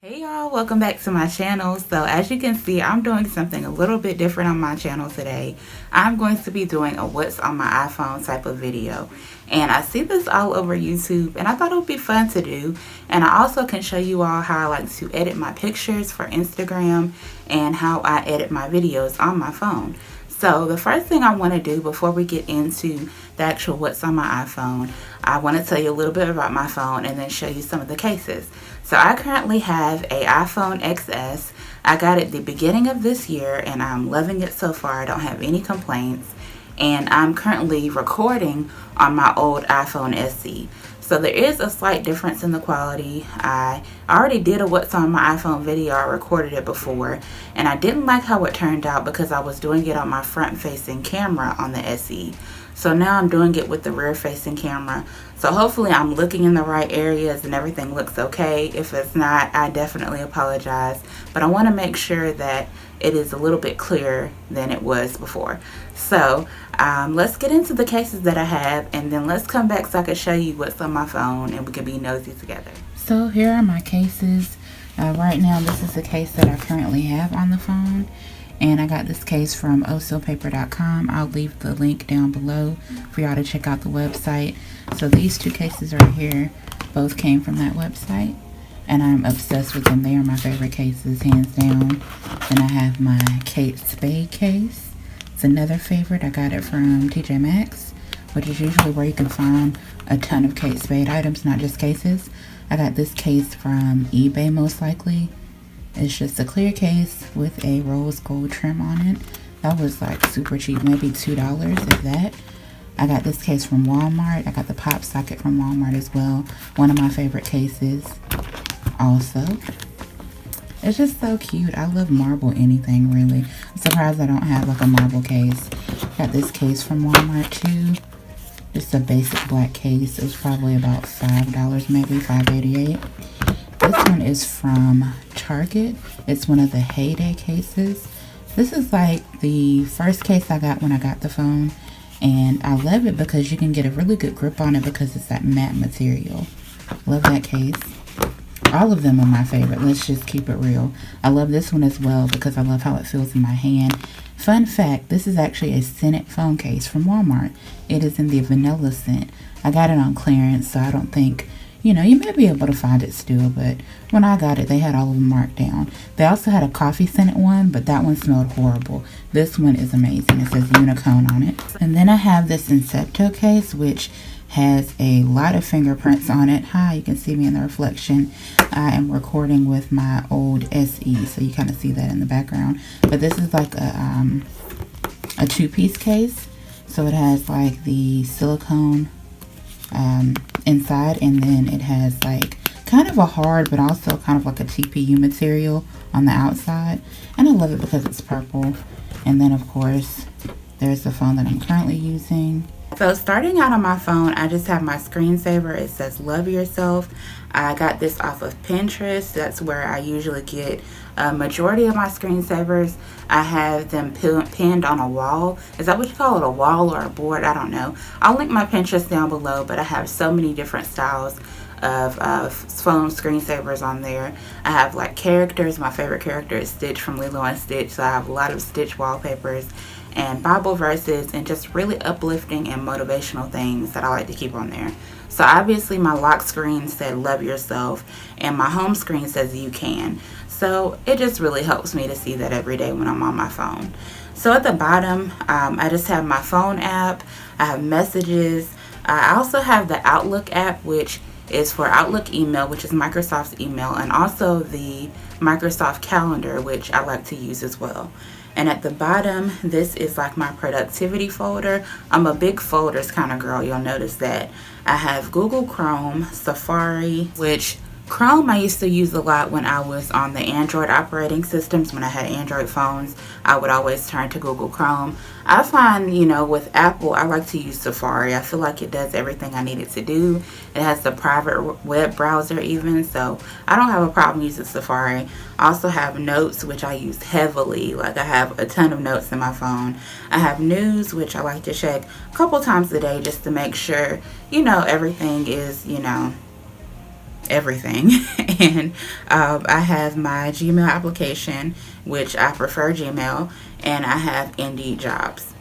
Hey y'all, welcome back to my channel. So as you can see, I'm doing something a little bit different on my channel today. I'm going to be doing a what's on my iPhone type of video. And I see this all over YouTube and I thought it would be fun to do. And I also can show you all how I like to edit my pictures for Instagram and how I edit my videos on my phone. So the first thing I want to do before we get into the actual what's on my iPhone, I want to tell you a little bit about my phone and then show you some of the cases. So I currently have a iPhone XS. I got it the beginning of this year and I'm loving it so far. I don't have any complaints. And I'm currently recording on my old iPhone SE. So there is a slight difference in the quality. I already did a what's on my iPhone video. I recorded it before and I didn't like how it turned out because I was doing it on my front facing camera on the SE. So now I'm doing it with the rear facing camera. So hopefully I'm looking in the right areas and everything looks okay. If it's not, I definitely apologize. But I want to make sure that it is a little bit clearer than it was before. So let's get into the cases that I have and then let's come back so I can show you what's on my phone and we can be nosy together. So here are my cases. Right now this is the case that I currently have on the phone. And I got this case from osopaper.com. I'll leave the link down below for y'all to check out the website. So these two cases right here both came from that website. And I'm obsessed with them. They are my favorite cases, hands down. Then I have my Kate Spade case. It's another favorite. I got it from TJ Maxx, which is usually where you can find a ton of Kate Spade items, not just cases. I got this case from eBay most likely. It's just a clear case with a rose gold trim on it. That was like super cheap, maybe $2 if that. I got this case from Walmart. I got the pop socket from Walmart as well. One of my favorite cases also. It's just so cute. I love marble anything really. I'm surprised I don't have like a marble case. Got this case from Walmart too. Just a basic black case. It was probably about $5 maybe, $5.88. This one is from Target. It's one of the Heyday cases. This is like the first case I got when I got the phone. And I love it because you can get a really good grip on it because it's that matte material. Love that case. All of them are my favorite. Let's just keep it real. I love this one as well because I love how it feels in my hand. Fun fact, this is actually a scented phone case from Walmart. It is in the vanilla scent. I got it on clearance, so I don't think... You know, you may be able to find it still, but when I got it, they had all of them marked down. They also had a coffee scented one, but that one smelled horrible. This one is amazing. It says Unicone on it. And then I have this Incepto case, which has a lot of fingerprints on it. Hi, you can see me in the reflection. I am recording with my old SE, so you kind of see that in the background. But this is like a two-piece case. So it has like the silicone inside, and then it has like kind of a hard but also kind of like a TPU material on the outside, and I love it because it's purple. And then of course there's the phone that I'm currently using. So starting out on my phone, I just have my screensaver. It says love yourself. I got this off of Pinterest. That's where I usually get a majority of my screensavers. I have them pinned on a wall. Is that what you call it? A wall or a board? I don't know. I'll link my Pinterest down below, but I have so many different styles of phone screensavers on there. I have like characters. My favorite character is Stitch from Lilo and Stitch, so I have a lot of Stitch wallpapers and Bible verses and just really uplifting and motivational things that I like to keep on there. So obviously my lock screen said love yourself and my home screen says you can. So it just really helps me to see that every day when I'm on my phone. So at the bottom, I just have my phone app. I have messages. I also have the Outlook app, which is for Outlook email, which is Microsoft's email, and also the Microsoft Calendar, which I like to use as well. And at the bottom, this is like my productivity folder. I'm a big folders kind of girl. You'll notice that. I have Google Chrome, Safari, which Chrome I used to use a lot when I was on the Android operating systems. When I had Android phones, I would always turn to Google Chrome. I find, you know, with Apple, I like to use Safari. I feel like it does everything I need it to do. It has the private web browser even, so I don't have a problem using Safari. I also have Notes, which I use heavily. Like I have a ton of notes in my phone. I have News, which I like to check a couple times a day just to make sure, you know, everything is, you know, everything. And I have my Gmail application, which I prefer Gmail, and I have Indeed Jobs.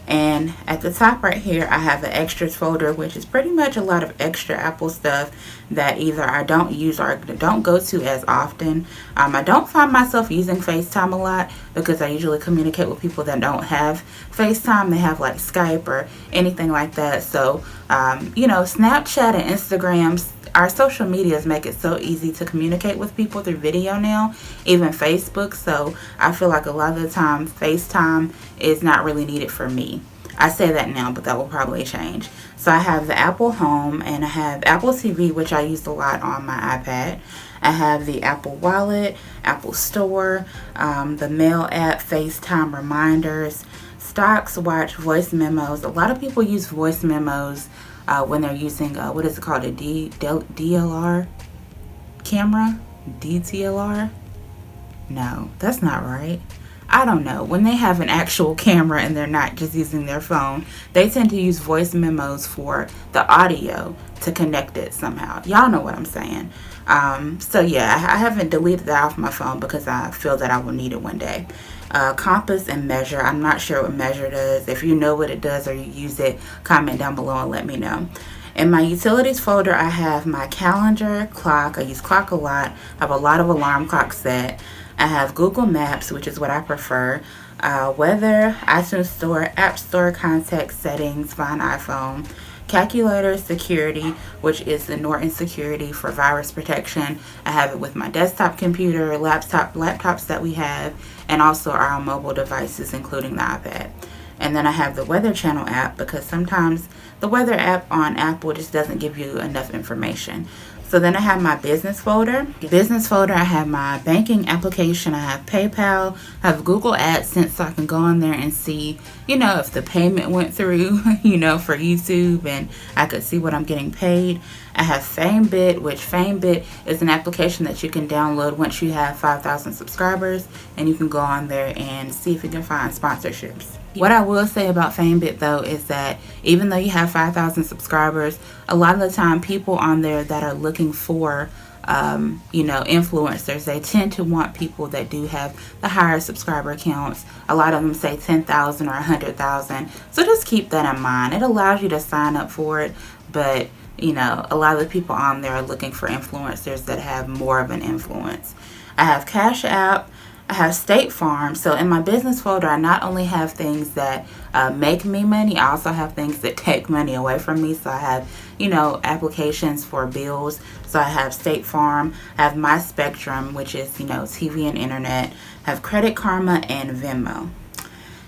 And at the top right here, I have the extras folder, which is pretty much a lot of extra Apple stuff that either I don't use or don't go to as often. I don't find myself using FaceTime a lot because I usually communicate with people that don't have FaceTime. They have like Skype or anything like that. So, Snapchat and Instagram, our social medias make it so easy to communicate with people through video now, even Facebook. So I feel like a lot of the time FaceTime is not really needed for me. I say that now, but that will probably change. So I have the Apple Home, and I have Apple TV, which I use a lot on my iPad. I have the Apple Wallet, Apple Store, the Mail app, FaceTime reminders, Stocks, Watch, voice memos. A lot of people use voice memos when they're using, what is it called, a DLR camera? DTLR? No, that's not right. I don't know. When they have an actual camera and they're not just using their phone, they tend to use voice memos for the audio to connect it somehow. Y'all know what I'm saying. So yeah, I haven't deleted that off my phone because I feel that I will need it one day. Compass and Measure. I'm not sure what Measure does. If you know what it does or you use it, comment down below and let me know. In my utilities folder, I have my calendar, clock. I use clock a lot. I have a lot of alarm clocks set. I have Google Maps, which is what I prefer. Weather, iTunes Store, App Store, Contact Settings, Find iPhone. Calculator, Security, which is the Norton Security for virus protection. I have it with my desktop computer, laptops that we have, and also our mobile devices, including the iPad. And then I have the Weather Channel app because sometimes the weather app on Apple just doesn't give you enough information. So then I have my business folder. I have my banking application. I have PayPal. I have Google AdSense so I can go on there and see, if the payment went through, for YouTube, and I could see what I'm getting paid. I have FameBit, which FameBit is an application that you can download once you have 5,000 subscribers, and you can go on there and see if you can find sponsorships. What I will say about FameBit though is that even though you have 5,000 subscribers, a lot of the time people on there that are looking for influencers, they tend to want people that do have the higher subscriber counts. A lot of them say 10,000 or 100,000. So just keep that in mind. It allows you to sign up for it, but a lot of the people on there are looking for influencers that have more of an influence. I have Cash App. I have State Farm. So in my business folder, I not only have things that make me money, I also have things that take money away from me. So I have, applications for bills. So I have State Farm. I have My Spectrum, which is, TV and internet. I have Credit Karma and Venmo.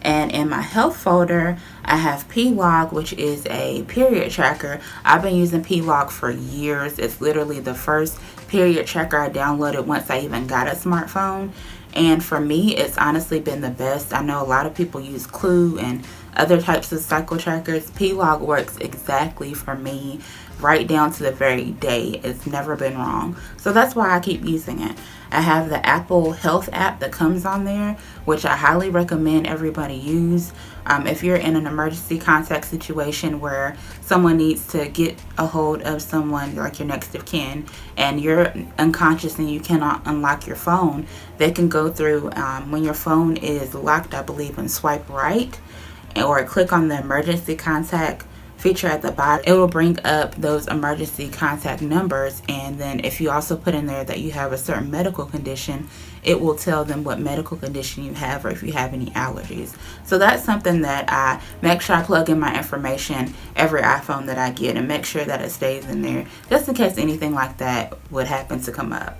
And in my health folder, I have P-Log, which is a period tracker. I've been using P-Log for years. It's literally the first period tracker I downloaded once I even got a smartphone. And for me, it's honestly been the best. I know a lot of people use Clue and other types of cycle trackers. P-Log works exactly for me, right down to the very day. It's never been wrong. So that's why I keep using it. I have the Apple Health app that comes on there, which I highly recommend everybody use. If you're in an emergency contact situation where someone needs to get a hold of someone like your next of kin and you're unconscious and you cannot unlock your phone, they can go through when your phone is locked, I believe, and swipe right or click on the emergency contact feature at the bottom. It will bring up those emergency contact numbers, and then if you also put in there that you have a certain medical condition, it will tell them what medical condition you have or if you have any allergies. So that's something that I make sure I plug in my information every iPhone that I get and make sure that it stays in there just in case anything like that would happen to come up.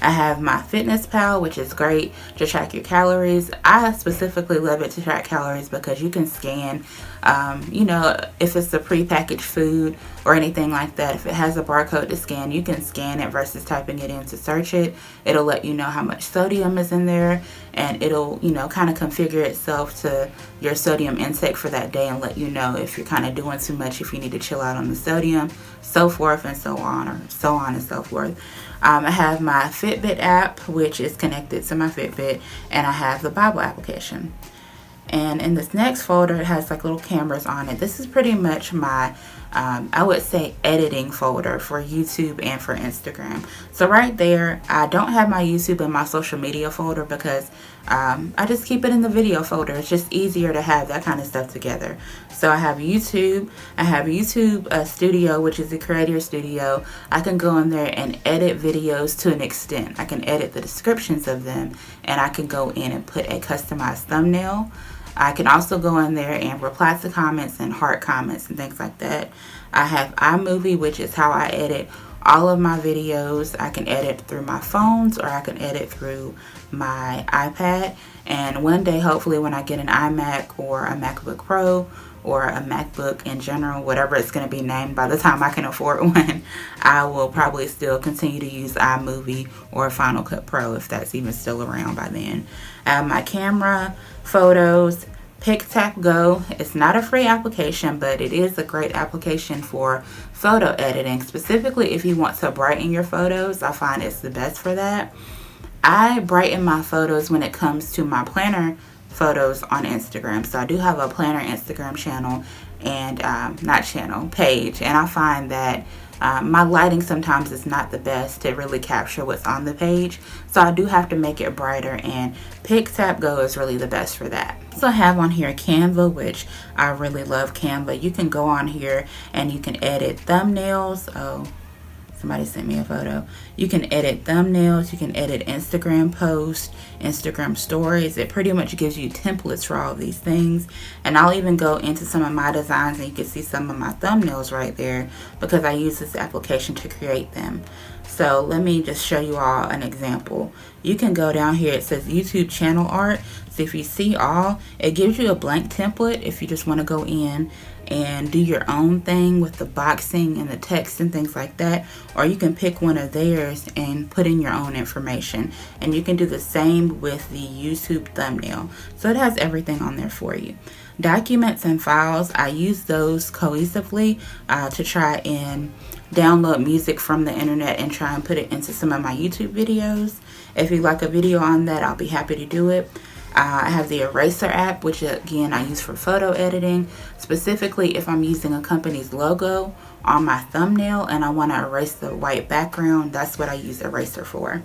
I have my Fitness Pal, which is great to track your calories. I specifically love it to track calories because you can scan, if it's a prepackaged food or anything like that. If it has a barcode to scan, you can scan it versus typing it in to search it. It'll let you know how much sodium is in there, and it'll, kind of configure itself to your sodium intake for that day and let you know if you're kind of doing too much, if you need to chill out on the sodium, so forth and so on, or so on and so forth. I have my Fitbit app, which is connected to my Fitbit, and I have the Bible application. And in this next folder, it has like little cameras on it. This is pretty much my I would say editing folder for YouTube and for Instagram. So right there, I don't have my YouTube in my social media folder because I just keep it in the video folder. It's just easier to have that kind of stuff together. So I have YouTube. I have YouTube Studio, which is the creator studio. I can go in there and edit videos to an extent. I can edit the descriptions of them, and I can go in and put a customized thumbnail. I can also go in there and reply to comments and heart comments and things like that. I have iMovie, which is how I edit all of my videos. I can edit through my phones, or I can edit through my iPad. And one day, hopefully, when I get an iMac or a MacBook Pro or a MacBook in general, whatever it's going to be named by the time I can afford one, I will probably still continue to use iMovie or Final Cut Pro if that's even still around by then. I have my camera, photos, Pick Tap Go. It's not a free application, but it is a great application for photo editing. Specifically, if you want to brighten your photos, I find it's the best for that. I brighten my photos when it comes to my planner photos on Instagram. So I do have a planner Instagram channel and page, and I find that my lighting sometimes is not the best to really capture what's on the page, so I do have to make it brighter, and Pick Tap Go is really the best for that. So I have on here Canva, which I really love Canva. You can go on here and you can edit thumbnails. Oh, somebody sent me a photo. You can edit thumbnails, you can edit Instagram posts, Instagram stories. It pretty much gives you templates for all of these things. And I'll even go into some of my designs, and you can see some of my thumbnails right there because I use this application to create them. So let me just show you all an example. You can go down here, it says YouTube channel art. So if you see all, it gives you a blank template if you just want to go in and do your own thing with the boxing and the text and things like that, or you can pick one of theirs and put in your own information, and you can do the same with the YouTube thumbnail. So it has everything on there for you. Documents and files, I use those cohesively to try and download music from the internet and try and put it into some of my YouTube videos. If you like a video on that, I'll be happy to do it. I have the Eraser app, which again I use for photo editing. Specifically, if I'm using a company's logo on my thumbnail and I want to erase the white background, that's what I use Eraser for.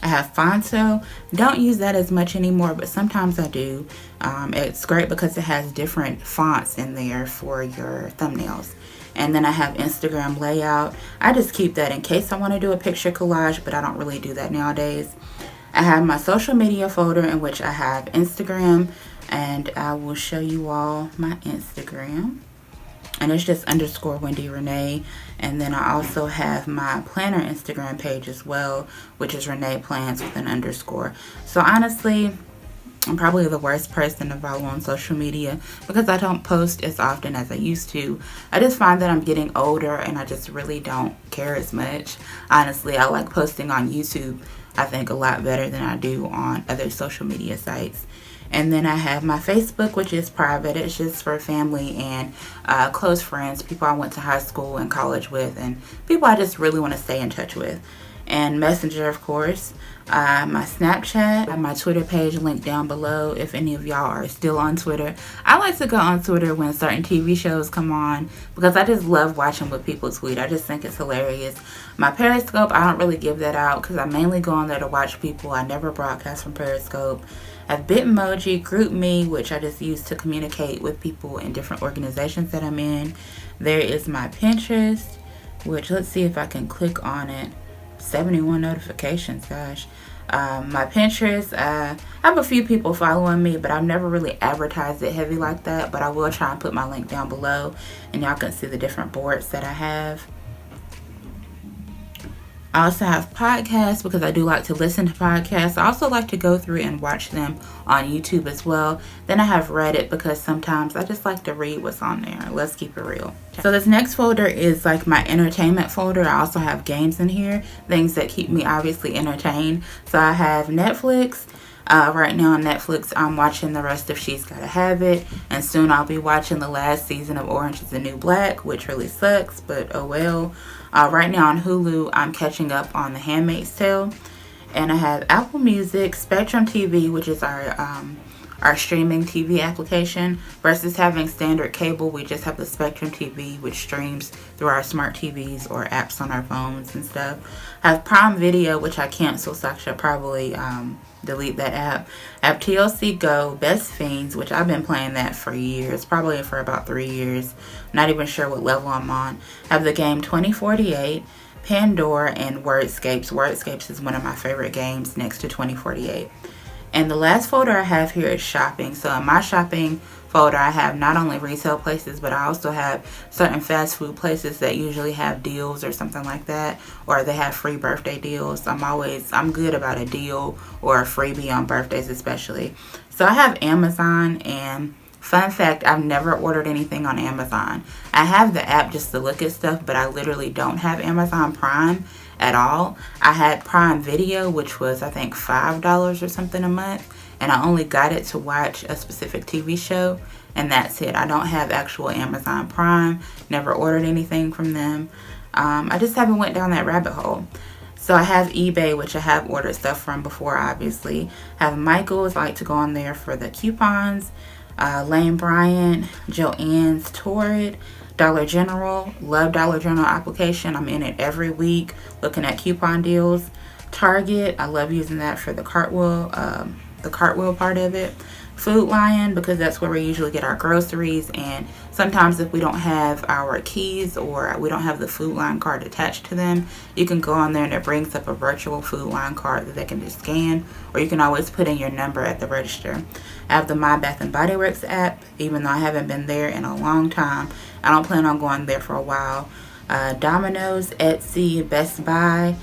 I have Fonto. Don't use that as much anymore, but sometimes I do. It's great because it has different fonts in there for your thumbnails. And then I have Instagram layout. I just keep that in case I want to do a picture collage, but I don't really do that nowadays. I have my social media folder in which I have Instagram, and I will show you all my Instagram. And it's just _WendyRenee. And then I also have my planner Instagram page as well, which is Renee Plans with an underscore. So honestly, I'm probably the worst person to follow on social media because I don't post as often as I used to. I just find that I'm getting older and I just really don't care as much. Honestly, I like posting on YouTube, I think, a lot better than I do on other social media sites. And then I have my Facebook, which is private. It's just for family and close friends, people I went to high school and college with, and people I just really want to stay in touch with. And Messenger, of course. My Snapchat, my Twitter page linked down below if any of y'all are still on Twitter. I like to go on Twitter when certain TV shows come on because I just love watching what people tweet. I just think it's hilarious. My Periscope, I don't really give that out because I mainly go on there to watch people. I never broadcast from Periscope. I have Bitmoji, GroupMe, which I just use to communicate with people in different organizations that I'm in. There is my Pinterest, which let's see if I can click on it. 71 notifications, gosh. My Pinterest, I have a few people following me, but I've never really advertised it heavy like that, but I will try and put my link down below and y'all can see the different boards that I have. I also have podcasts because I do like to listen to podcasts. I also like to go through and watch them on YouTube as well. Then I have Reddit because sometimes I just like to read what's on there. Let's keep it real. So this next folder is like my entertainment folder. I also have games in here, things that keep me obviously entertained. So I have Netflix. Right now on Netflix, I'm watching the rest of She's Gotta Have It, and soon I'll be watching the last season of Orange is the New Black, which really sucks, but oh well. Right now on Hulu, I'm catching up on The Handmaid's Tale, and I have Apple Music, Spectrum TV, which is our our streaming TV application versus having standard cable. We just have the Spectrum TV, which streams through our smart TVs or apps on our phones and stuff. I have Prime Video, which I canceled, so I should probably delete that app. I have TLC Go, Best Fiends, which I've been playing that for years, probably for about 3 years. Not even sure what level I'm on. I have the game 2048, Pandora, and Wordscapes. Wordscapes is one of my favorite games next to 2048. And the last folder I have here is shopping. So in my shopping folder, I have not only retail places, but I also have certain fast food places that usually have deals or something like that, or they have free birthday deals. I'm good about a deal or a freebie on birthdays especially. So I have Amazon, and fun fact, I've never ordered anything on Amazon. I have the app just to look at stuff, but I literally don't have Amazon Prime at all. I had Prime Video, which was I think $5 or something a month, and I only got it to watch a specific TV show, and that's it. I don't have actual Amazon Prime, never ordered anything from them. I just haven't went down that rabbit hole. So I have eBay, which I have ordered stuff from before, obviously. I have Michael's, I like to go on there for the coupons. Lane Bryant, Joann's, Torrid, Dollar General. Love Dollar General application. I'm in it every week looking at coupon deals. Target, I love using that for the cartwheel part of it. Food Lion, because that's where we usually get our groceries, and sometimes if we don't have our keys or we don't have the Food Line card attached to them, you can go on there and it brings up a virtual Food Line card that they can just scan, or you can always put in your number at the register. I have the My Bath and Body Works app, even though I haven't been there in a long time. I don't plan on going there for a while. Domino's, Etsy, Best Buy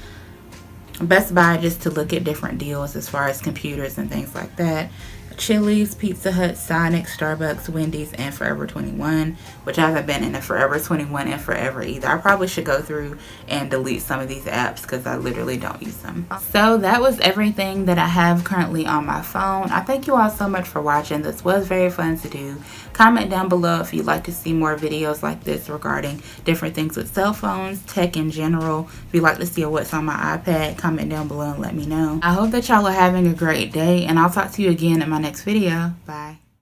just to look at different deals as far as computers and things like that. Chili's, Pizza Hut, Sonic, Starbucks, Wendy's, and Forever 21, which I haven't been in a Forever 21 in forever either. I probably should go through and delete some of these apps because I literally don't use them. So that was everything that I have currently on my phone. I thank you all so much for watching. This was very fun to do. Comment down below if you'd like to see more videos like this regarding different things with cell phones, tech in general. If you'd like to see what's on my iPad, comment down below and let me know. I hope that y'all are having a great day, and I'll talk to you again in my next video. Bye.